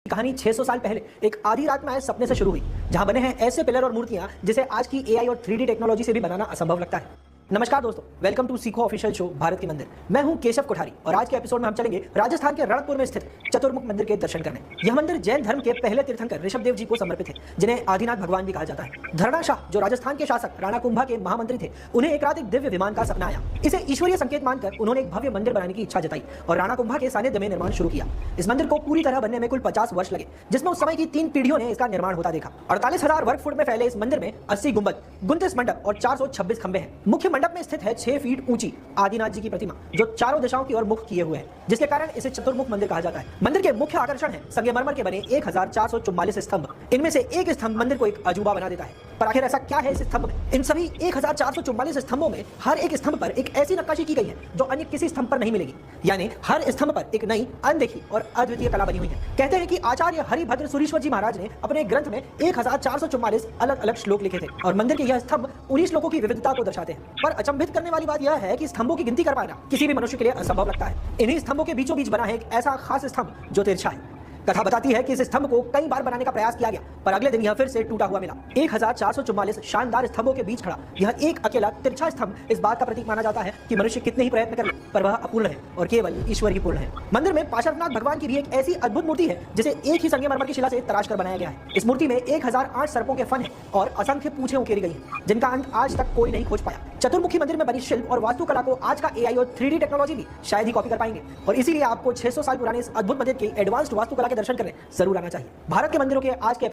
कहानी 600 साल पहले एक आधी रात में आए सपने से शुरू हुई, जहां बने हैं ऐसे पिलर और मूर्तियां जिसे आज की एआई और 3D टेक्नोलॉजी से भी बनाना असंभव लगता है। नमस्कार दोस्तों, वेलकम टू सीखो ऑफिशियल शो भारत के मंदिर। मैं हूं केशव कोठारी और आज के एपिसोड में हम चलेंगे राजस्थान के रणकपुर में स्थित चतुर्मुख मंदिर के दर्शन करने। यह मंदिर जैन धर्म के पहले तीर्थंकर ऋषभदेव जी को समर्पित है, जिन्हें आदिनाथ भगवान भी कहा जाता है। धरणा शाह, जो राजस्थान के शासक राणा कुंभा के महामंत्री थे, उन्हें एक रात एक दिव्य विमान का सपना आया। इसे ईश्वरीय संकेत मानकर उन्होंने एक भव्य मंदिर बनाने की इच्छा जताई और राणा कुंभा के सानिध्य में निर्माण शुरू किया। इस मंदिर को पूरी तरह बनने में कुल 50 वर्ष लगे, जिसमें उस समय की 3 पीढ़ियों ने इसका निर्माण होता देखा। 48,000 वर्ग फुट में फैले इस मंदिर में 80 गुंबद, 29 मंडप और 426 खंबे हैं। मुख्य मंडप में स्थित है 6 फीट ऊंची आदिनाथ जी की प्रतिमा, जो चारों दिशाओं की ओर मुख किए हुए है, जिसके कारण इसे चतुर्मुख मंदिर कहा जाता है। मंदिर के मुख्य आकर्षण है संगमरमर के बने 1444 स्तंभ। इनमें से एक स्तंभ मंदिर को एक अजूबा बना देता है। पर आखिर ऐसा क्या है इस स्तंभ में? इन सभी 1444 स्तंभों में हर एक स्तंभ पर एक ऐसी नक्काशी की गई है जो अन्य किसी स्तंभ पर नहीं मिलेगी। यानी हर स्तंभ पर एक नई, अनदेखी और अद्वितीय कला बनी हुई है। कहते हैं कि आचार्य हरिभद्र सुरीश्वर जी महाराज ने अपने ग्रंथ में 1444 अलग अलग श्लोक लिखे थे और मंदिर के यह स्तंभ उन्हीं श्लोकों की विविधता को दर्शाते हैं। पर अचंभित करने वाली बात यह है कि स्तंभों की गिनती कर पाना किसी भी मनुष्य के लिए असंभव लगता है। इन्हीं स्तंभों के बीचों बीच बना है एक ऐसा खास स्तंभ जो तिरछा है। कथा बताती है कि इस स्तंभ को कई बार बनाने का प्रयास किया गया, पर अगले दिन यह फिर से टूटा हुआ मिला। 1444 शानदार स्तंभों के बीच खड़ा यह एक अकेला तिरछा स्तंभ इस बात का प्रतीक माना जाता है कि मनुष्य कितने ही प्रयत्न कर ले, पर वह अपूर्ण है और केवल ईश्वर ही पूर्ण है। मंदिर में पार्श्वनाथ भगवान की भी एक ऐसी अद्भुत मूर्ति है जिसे एक ही संगमरमर की शिला से तराश कर बनाया गया है। इस मूर्ति में 1008 सर्पों के फन है और असंख्य पूंछें उकेरी गई हैं, जिनका अंत आज तक कोई नहीं खोज पाया। चतुर्मुखी मंदिर में बनी शिल्प और वास्तुकला को आज का एआई और 3D टेक्नोलॉजी भी शायद ही कॉपी कर पाएंगे, और इसीलिए आपको 600 साल पुराने इस अद्भुत मंदिर के एडवांस्ड वास्तुकला के दर्शन करने जरूर आना चाहिए। भारत के मंदिरों के आज के